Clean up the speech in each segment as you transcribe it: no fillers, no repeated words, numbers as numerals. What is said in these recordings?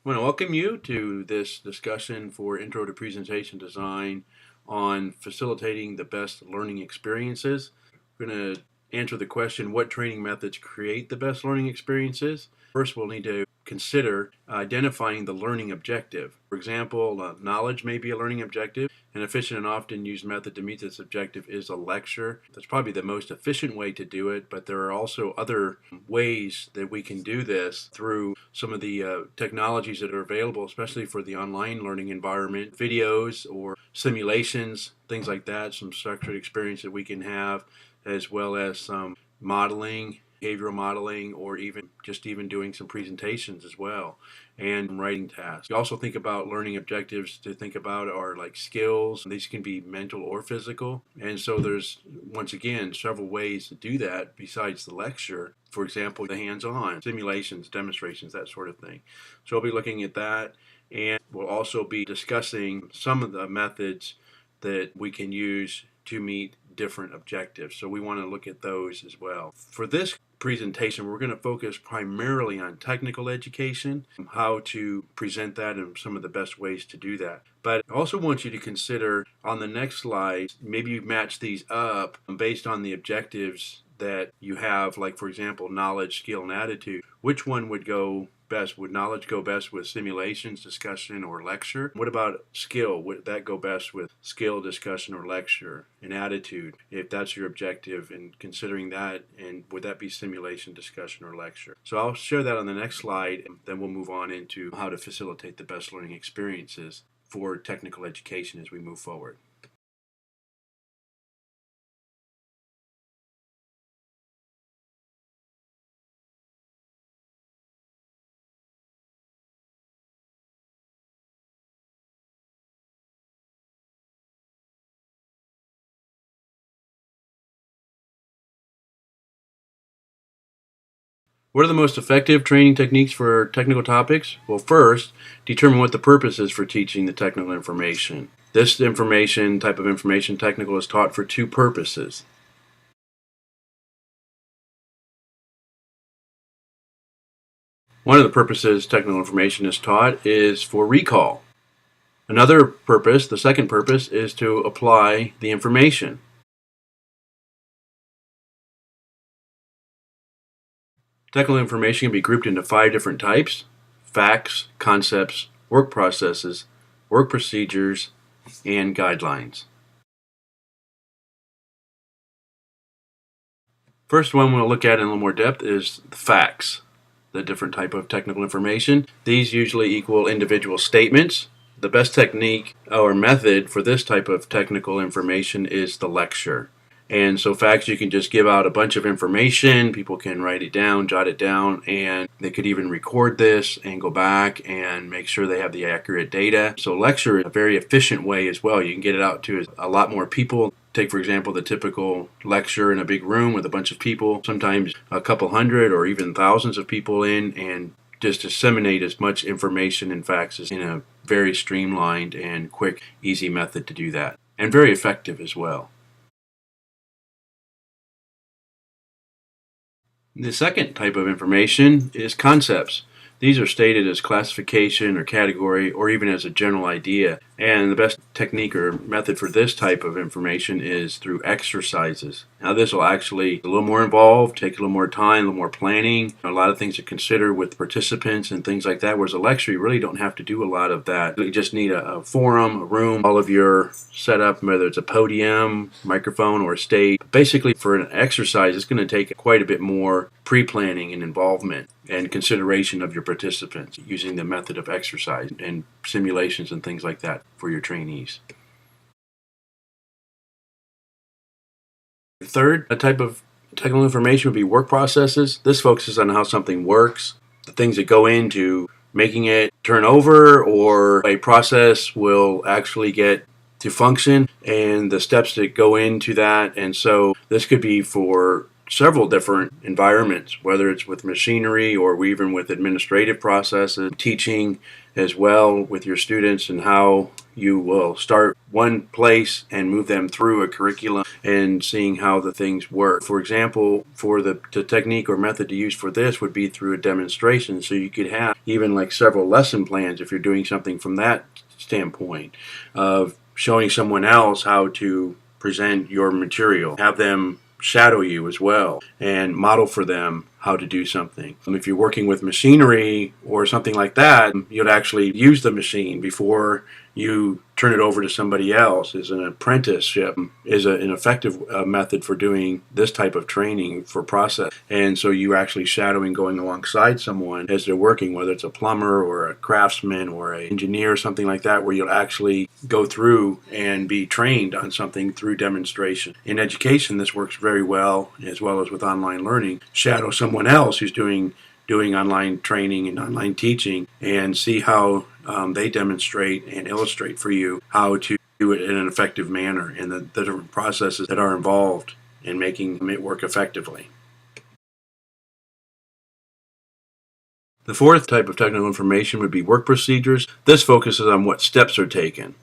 I want to welcome you to this discussion for Intro to Presentation Design on facilitating the best learning experiences. We're going to answer the question, what training methods create the best learning experiences? First, we'll need to consider identifying the learning objective. For example, knowledge may be a learning objective. An efficient and often used method to meet this objective is a lecture. That's probably the most efficient way to do it, but there are also other ways that we can do this through some of the technologies that are available, especially for the online learning environment, videos or simulations, things like that, some structured experience that we can have, as well as some modeling, behavioral modeling, or even doing some presentations as well, and writing tasks. You also think about learning objectives to think about are like skills. These can be mental or physical. And so there's, once again, several ways to do that besides the lecture. For example, the hands-on, simulations, demonstrations, that sort of thing. So we'll be looking at that, and we'll also be discussing some of the methods that we can use to meet different objectives. So we want to look at those as well. For this presentation, we're going to focus primarily on technical education, how to present that, and some of the best ways to do that. But I also want you to consider on the next slide, maybe you match these up based on the objectives that you have, like for example, knowledge, skill, and attitude. Which one would go best? Would knowledge go best with simulations, discussion, or lecture? What about skill? Would that go best with skill, discussion, or lecture? And attitude, if that's your objective, and considering that, and would that be simulation, discussion, or lecture? So I'll share that on the next slide, and then we'll move on into how to facilitate the best learning experiences for technical education as we move forward. What are the most effective training techniques for technical topics? Well, first, determine what the purpose is for teaching the technical information. This type of information, technical, is taught for two purposes. One of the purposes technical information is taught is for recall. Another purpose, the second purpose, is to apply the information. Technical information can be grouped into 5 different types: facts, concepts, work processes, work procedures, and guidelines. First one we'll look at in a little more depth is the facts, the different type of technical information. These usually equal individual statements. The best technique or method for this type of technical information is the lecture. And so facts, you can just give out a bunch of information, people can write it down, jot it down, and they could even record this and go back and make sure they have the accurate data. So lecture is a very efficient way as well. You can get it out to a lot more people. Take, for example, the typical lecture in a big room with a bunch of people, sometimes a couple hundred or even thousands of people in, and just disseminate as much information and facts as in a very streamlined and quick, easy method to do that, and very effective as well. The second type of information is concepts. These are stated as classification or category or even as a general idea. And the best technique or method for this type of information is through exercises. Now this will actually be a little more involved, take a little more time, a little more planning, a lot of things to consider with participants and things like that, whereas a lecture you really don't have to do a lot of that. You just need a forum, a room, all of your setup, whether it's a podium, microphone, or a stage. Basically for an exercise it's going to take quite a bit more pre-planning and involvement and consideration of your participants using the method of exercise and simulations and things like that for your trainees. The third type of technical information would be work processes. This focuses on how something works, the things that go into making it turn over or a process will actually get to function and the steps that go into that. And so this could be for several different environments, whether it's with machinery or even with administrative processes, teaching as well with your students and how you will start one place and move them through a curriculum and seeing how the things work. For example, for the technique or method to use for this would be through a demonstration. So you could have even like several lesson plans if you're doing something from that standpoint of showing someone else how to present your material. Have them shadow you as well and model for them how to do something. If you're working with machinery or something like that, you'd actually use the machine before you turn it over to somebody else. As an apprenticeship is an effective method for doing this type of training for process. And so you actually shadowing, going alongside someone as they're working, whether it's a plumber or a craftsman or an engineer or something like that, where you'll actually go through and be trained on something through demonstration. In education, this works very well as with online learning. Shadow someone else who's doing online training and online teaching and see how they demonstrate and illustrate for you how to do it in an effective manner and the different processes that are involved in making it work effectively. The fourth type of technical information would be work procedures. This focuses on what steps are taken.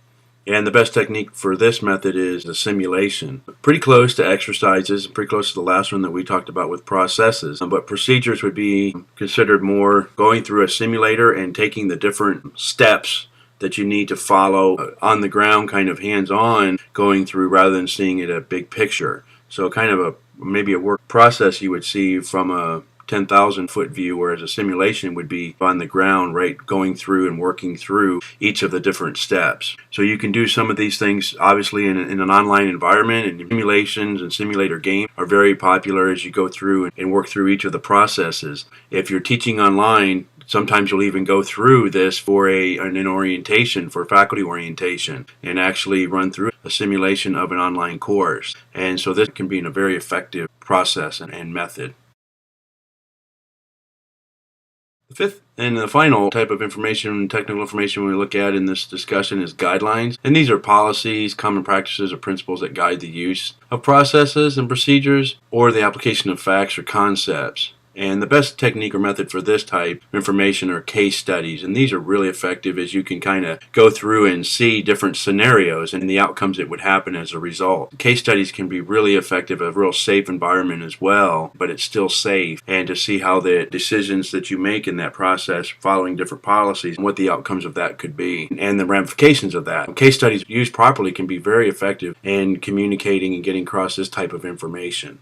And the best technique for this method is a simulation. Pretty close to exercises, pretty close to the last one that we talked about with processes. But procedures would be considered more going through a simulator and taking the different steps that you need to follow on the ground, kind of hands-on, going through rather than seeing it a big picture. So kind of maybe a work process you would see from a 10,000 foot view, whereas a simulation would be on the ground, right, going through and working through each of the different steps. So you can do some of these things obviously in an online environment, and simulations and simulator games are very popular as you go through and work through each of the processes. If you're teaching online, sometimes you'll even go through this for an orientation, for faculty orientation, and actually run through a simulation of an online course. And so this can be a very effective process and method. The fifth and the final type of information, technical information we look at in this discussion is guidelines. And these are policies, common practices, or principles that guide the use of processes and procedures or the application of facts or concepts. And the best technique or method for this type of information are case studies. And these are really effective as you can kind of go through and see different scenarios and the outcomes that would happen as a result. Case studies can be really effective, a real safe environment as well, but it's still safe. And to see how the decisions that you make in that process following different policies and what the outcomes of that could be and the ramifications of that. Case studies used properly can be very effective in communicating and getting across this type of information.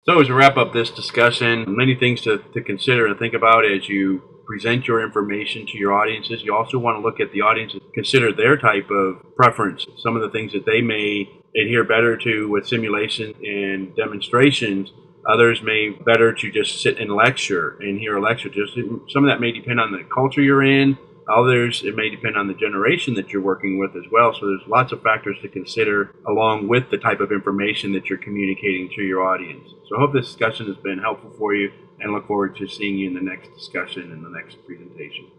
So as we wrap up this discussion, many things to consider and think about as you present your information to your audiences. You also want to look at the audience and consider their type of preference. Some of the things that they may adhere better to with simulation and demonstrations. Others may better to just sit and lecture and hear a lecture. Just some of that may depend on the culture you're in. Others, it may depend on the generation that you're working with as well. So there's lots of factors to consider along with the type of information that you're communicating to your audience. So I hope this discussion has been helpful for you and look forward to seeing you in the next discussion and the next presentation.